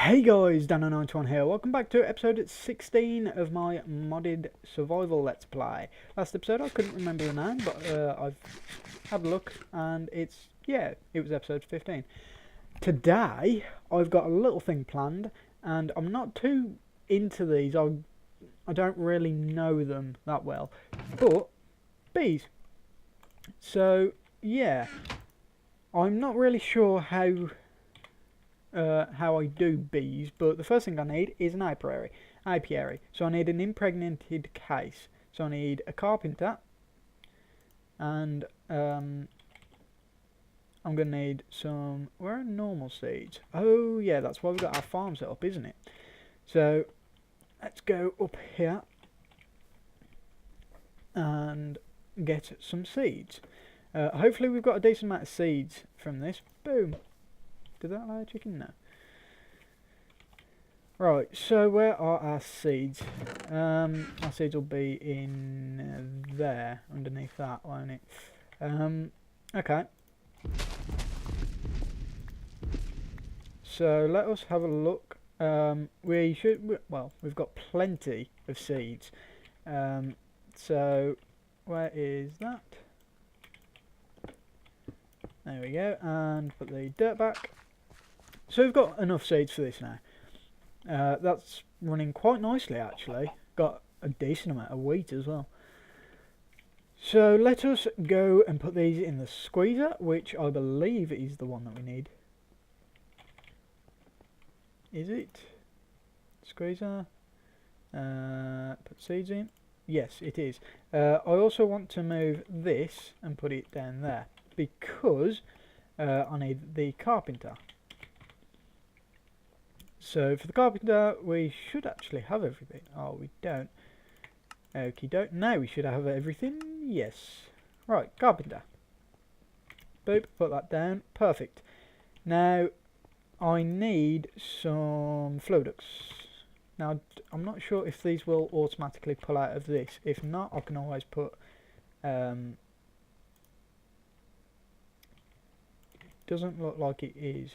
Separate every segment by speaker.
Speaker 1: Hey guys, Dan91 here. Welcome back to episode 16 of my modded survival let's play. Last episode I couldn't remember the name, but I've had a look and it was episode 15. Today I've got a little thing planned and I'm not too into these. I don't really know them that well, but bees. So yeah, I'm not really sure how I do bees, but the first thing I need is an apiary. So I need an impregnated case. So I need a carpenter, and I'm gonna need some. Where are normal seeds? Oh yeah, that's why we've got our farm set up, isn't it? So let's go up here and get some seeds. Hopefully we've got a decent amount of seeds from this. Boom. Did that allow a chicken? No. Right, so where are our seeds? Our seeds will be in there, underneath that, won't it? Okay. So let us have a look. We've got plenty of seeds. So where is that? There we go, and put the dirt back. So we've got enough seeds for this now. That's running quite nicely actually. Got a decent amount of wheat as well. So let us go and put these in the squeezer, which I believe is the one that we need. Is it? Squeezer. Put seeds in. Yes, it is. I also want to move this and put it down there because I need the carpenter. So for the carpenter, we should actually have everything. Oh, we don't. Okie doke. Now we should have everything. Yes. Right, carpenter. Boop, put that down. Perfect. Now, I need some flow ducts. Now, I'm not sure if these will automatically pull out of this. If not, I can always put... doesn't look like it is.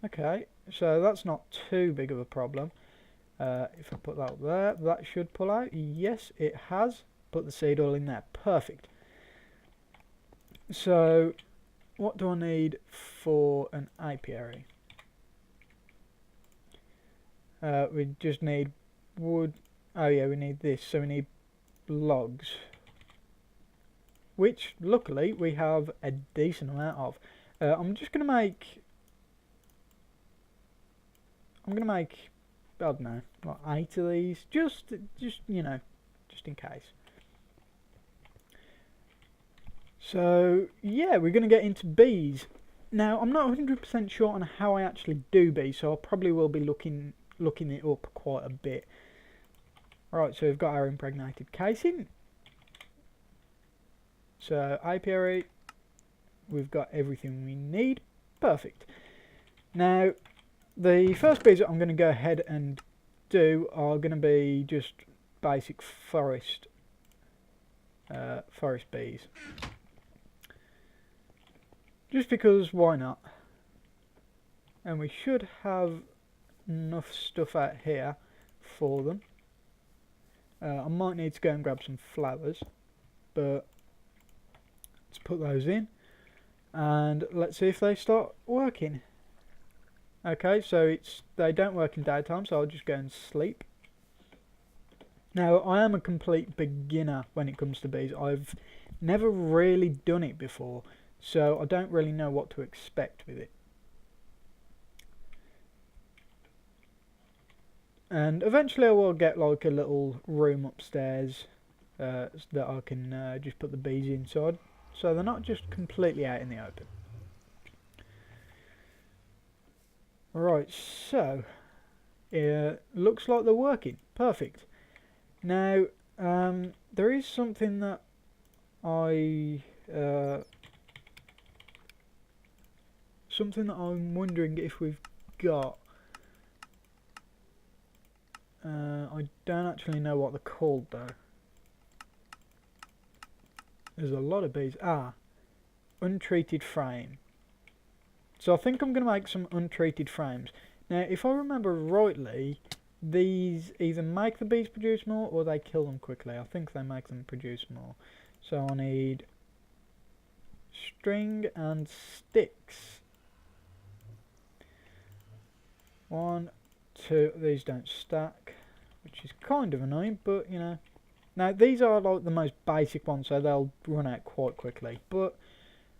Speaker 1: Okay, so that's not too big of a problem. If I put that up there, that should pull out. Yes, it has. Put the seed oil in there. Perfect. So, what do I need for an apiary? We just need wood. Oh yeah, we need this. So we need logs, which luckily we have a decent amount of. I'm going to make, I don't know, like 8 of these, just you know, just in case. So yeah, we're going to get into bees. Now I'm not 100% sure on how I actually do bees, so I probably will be looking it up quite a bit. Right, so we've got our impregnated casing. So apiary, we've got everything we need. Perfect. Now the first bees that I'm going to go ahead and do are going to be just basic forest bees. Just because, why not? And we should have enough stuff out here for them. I might need to go and grab some flowers, but let's put those in and let's see if they start working. Okay, so they don't work in daytime, so I'll just go and sleep. Now, I am a complete beginner when it comes to bees. I've never really done it before, so I don't really know what to expect with it. And eventually I will get like a little room upstairs that I can just put the bees inside, so they're not just completely out in the open. Right, so looks like they're working. Perfect. Now there is something that I'm wondering if we've got. I don't actually know what they're called though. There's a lot of bees. Untreated frame. So I think I'm going to make some untreated frames. Now, if I remember rightly, these either make the bees produce more or they kill them quickly. I think they make them produce more. So I need string and sticks. 1, 2, these don't stack, which is kind of annoying, but you know. Now these are like the most basic ones, so they'll run out quite quickly. But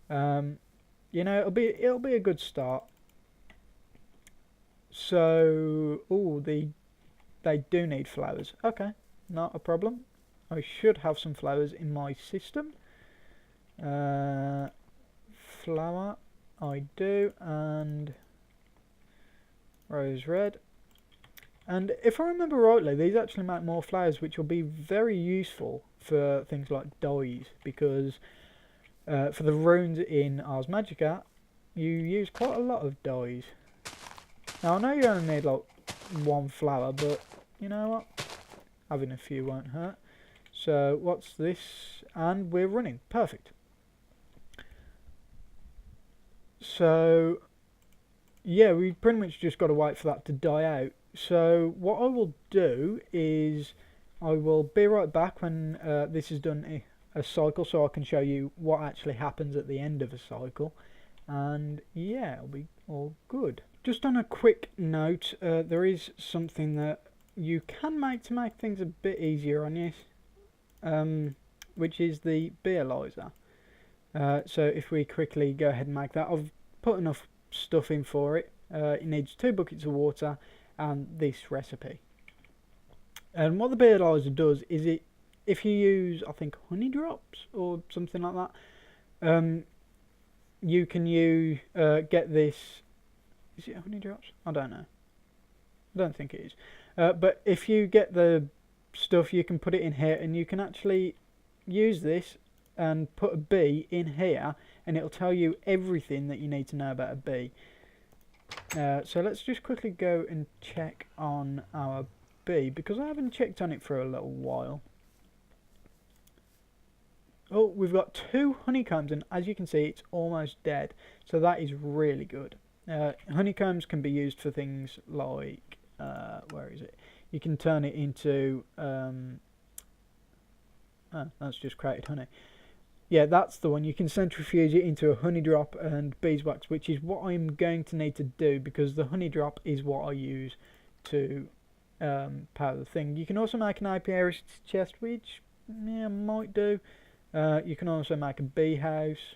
Speaker 1: you know, it'll be a good start. So, they do need flowers. Okay, not a problem. I should have some flowers in my system. Flower, I do, and rose red. And if I remember rightly, these actually make more flowers, which will be very useful for things like dyes, because for the runes in Ars Magica, you use quite a lot of dyes. Now, I know you only need like 1 flower, but you know what? Having a few won't hurt. So, what's this? And we're running. Perfect. So, yeah, we pretty much just got to wait for that to die out. So, what I will do is I will be right back when this is done a cycle, so I can show you what actually happens at the end of a cycle. And yeah, it'll be all good. Just on a quick note, there is something that you can make to make things a bit easier on you, which is the beerlizer. So if we quickly go ahead and make that, I've put enough stuff in for it. It needs 2 buckets of water and this recipe. And what the beerlizer does is if you use, I think, honey drops or something like that, you can get this. Is it honey drops? I don't know. I don't think it is. But if you get the stuff, you can put it in here, and you can actually use this and put a bee in here, and it'll tell you everything that you need to know about a bee. So let's just quickly go and check on our bee, because I haven't checked on it for a little while. Oh, we've got 2 honeycombs, and as you can see, it's almost dead. So that is really good. Honeycombs can be used for things like, where is it? You can turn it into, that's just created honey. Yeah, that's the one. You can centrifuge it into a honey drop and beeswax, which is what I'm going to need to do, because the honey drop is what I use to power the thing. You can also make an apiarist chest, which yeah, might do. You can also make a bee house,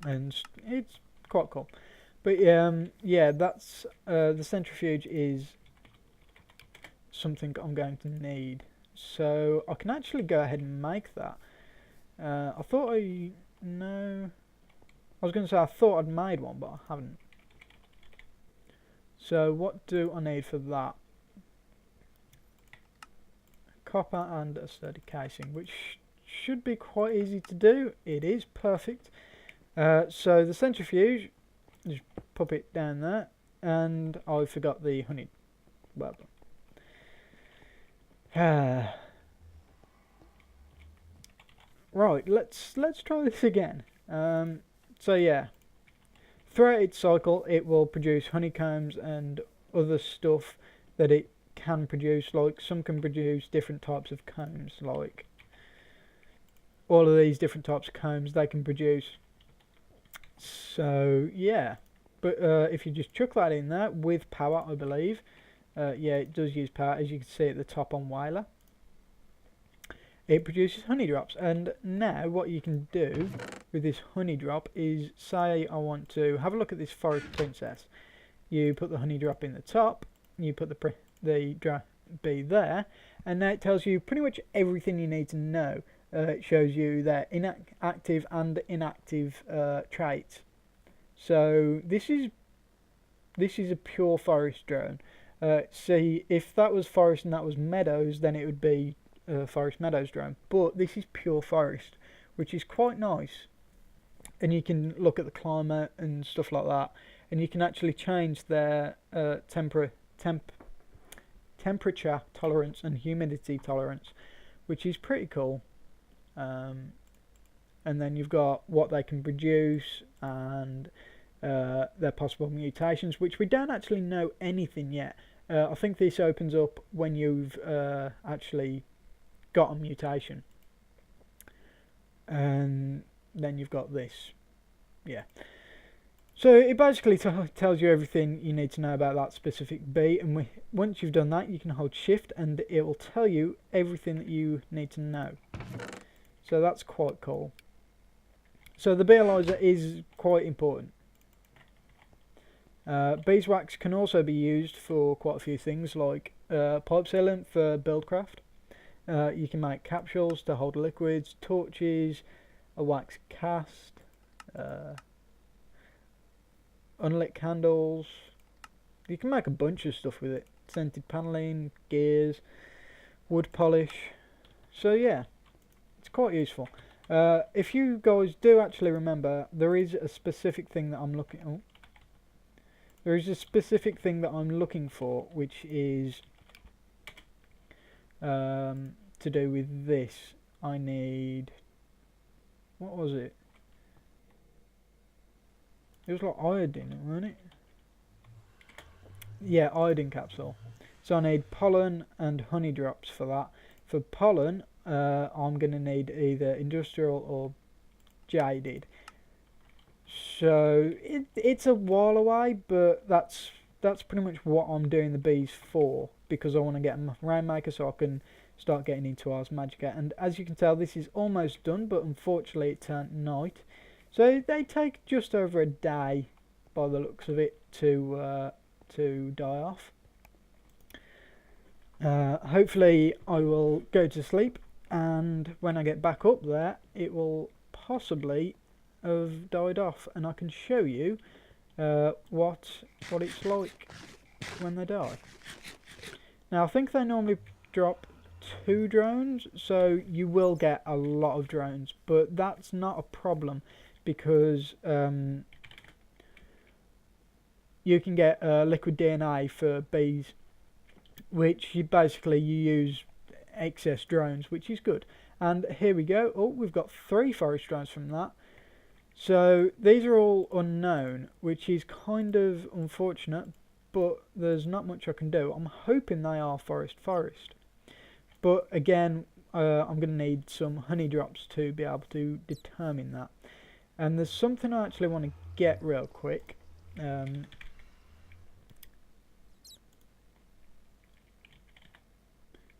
Speaker 1: and it's quite cool. But yeah, that's the centrifuge is something I'm going to need. So I can actually go ahead and make that. I was going to say I thought I'd made one, but I haven't. So what do I need for that? Copper and a sturdy casing, which should be quite easy to do. It is perfect. So the centrifuge, just pop it down there, and I forgot the honey. Well, right, let's try this again. So yeah, throughout its cycle, it will produce honeycombs and other stuff that it can produce. Like some can produce different types of combs, like all of these different types of combs they can produce. So yeah, but if you just chuck that in there with power, I believe, yeah, it does use power, as you can see at the top on Whaler. It produces honey drops, and now what you can do with this honey drop is, say I want to have a look at this forest princess. You put the honey drop in the top, you put the bee there, and now it tells you pretty much everything you need to know. It shows you their active and inactive traits. So this is a pure forest drone. See, if that was forest and that was meadows, then it would be forest meadows drone. But this is pure forest, which is quite nice. And you can look at the climate and stuff like that, and you can actually change their temperature tolerance and humidity tolerance, which is pretty cool. And then you've got what they can produce, and their possible mutations, which we don't actually know anything yet. I think this opens up when you've actually got a mutation, and then you've got this. Yeah. So it basically tells you everything you need to know about that specific bee, and once you've done that, you can hold shift and it will tell you everything that you need to know. So that's quite cool. So the beealyzer is quite important. Beeswax can also be used for quite a few things, like pipe sealant for buildcraft. You can make capsules to hold liquids, torches, a wax cast, unlit candles. You can make a bunch of stuff with it. Scented panelling, gears, wood polish. So yeah, it's quite useful. If you guys do actually remember, there is a specific thing that I'm looking. Oh, there is a specific thing that I'm looking for, which is to do with this. I need. What was it? It was like iodine, wasn't it? Yeah, iodine capsule. So I need pollen and honey drops for that. For pollen, I'm going to need either industrial or jaded. So it's a while away, but that's pretty much what I'm doing the bees for, because I want to get a rainmaker so I can start getting into Ars Magica. And as you can tell, this is almost done, but unfortunately it turned night. So they take just over a day, by the looks of it, to die off. Hopefully I will go to sleep, and when I get back up there, it will possibly have died off, and I can show you what it's like when they die. Now I think they normally drop 2 drones, so you will get a lot of drones, but that's not a problem, because you can get liquid DNA for bees, which you use excess drones, which is good. And here we go. Oh, we've got 3 forest drones from that. So these are all unknown, which is kind of unfortunate, but there's not much I can do. I'm hoping they are forest. But again, I'm going to need some honey drops to be able to determine that. And there's something I actually want to get real quick.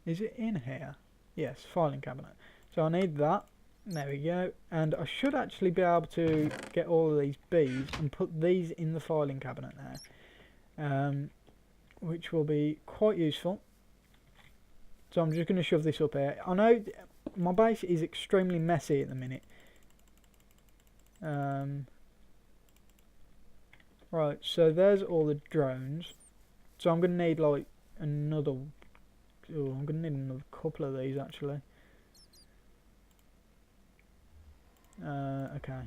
Speaker 1: Is it in here? Yes, filing cabinet. So I need that. There we go. And I should actually be able to get all of these bees and put these in the filing cabinet now, which will be quite useful. So I'm just going to shove this up here. I know my base is extremely messy at the minute. Right, so there's all the drones. So I'm going to need like another. Oh, I'm going to need another couple of these actually. Okay.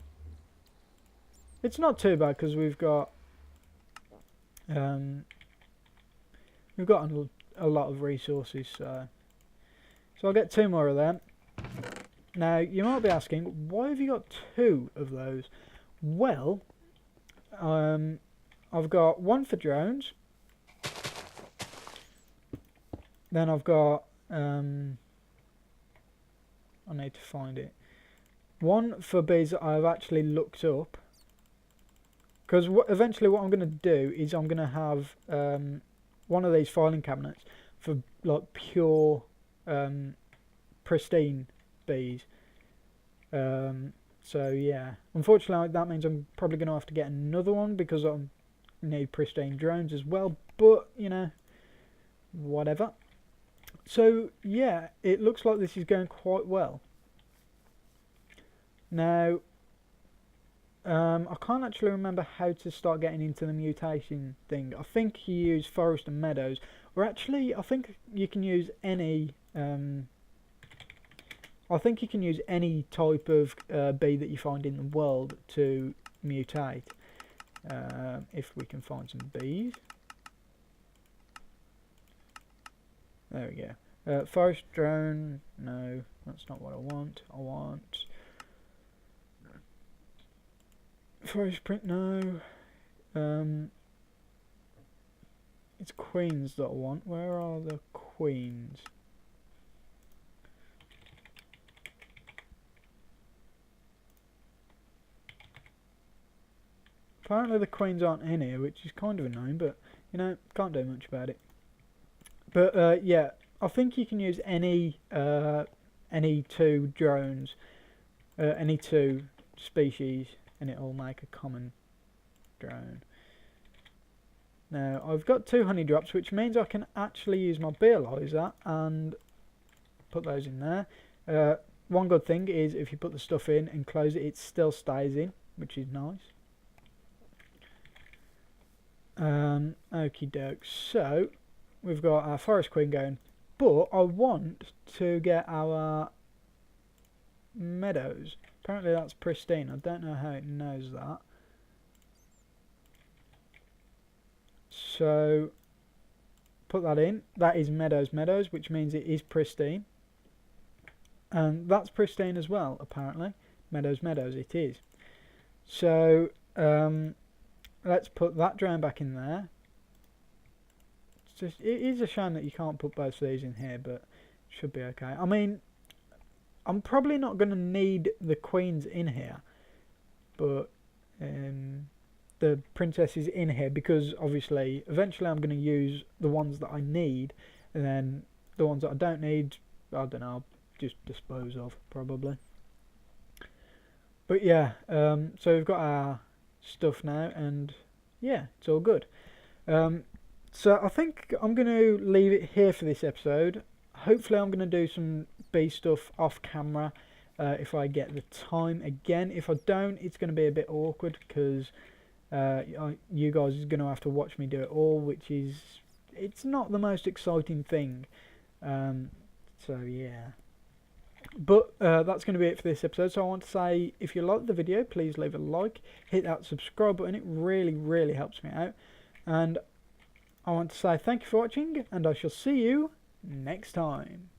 Speaker 1: It's not too bad because we've got a lot of resources, so I'll get 2 more of them. Now you might be asking, why have you got 2 of those? Well, I've got 1 for drones. Then I've got I need to find it. 1 for bees that I've actually looked up, because eventually what I'm going to do is I'm going to have one of these filing cabinets for like pure pristine bees. So yeah, unfortunately that means I'm probably going to have to get another one because I need pristine drones as well, but you know, whatever. So yeah, it looks like this is going quite well. Now, I can't actually remember how to start getting into the mutation thing. I think you use forest and meadows, or actually I think you can use any type of bee that you find in the world to mutate. If we can find some bees. There we go. Forest drone, no, that's not what I want. I want forest print, no. It's queens that I want. Where are the queens? Apparently the queens aren't in here, which is kind of annoying, but, you know, can't do much about it. But, yeah, I think you can use any two drones, any two species, and it'll make a common drone. Now, I've got 2 honey drops, which means I can actually use my beealizer and put those in there. One good thing is if you put the stuff in and close it, it still stays in, which is nice. Okie doke. So we've got our forest queen going, but I want to get our meadows. Apparently that's pristine. I don't know how it knows that. So put that in. That is meadows, which means it is pristine. And that's pristine as well, apparently. Meadows, it is. So let's put that drone back in there. It is a shame that you can't put both of these in here, but it should be okay. I mean, I'm probably not going to need the queens in here, but the princess is in here because obviously eventually I'm going to use the ones that I need, and then the ones that I don't need, I don't know, I'll just dispose of probably. But yeah, so we've got our stuff now, and yeah, it's all good. So I think I'm going to leave it here for this episode. Hopefully I'm going to do some bee stuff off camera if I get the time again. If I don't, it's going to be a bit awkward because you guys are going to have to watch me do it all, which is, it's not the most exciting thing. So yeah. But that's going to be it for this episode. So I want to say, if you liked the video, please leave a like, hit that subscribe button. It really helps me out. And I want to say thank you for watching, and I shall see you next time.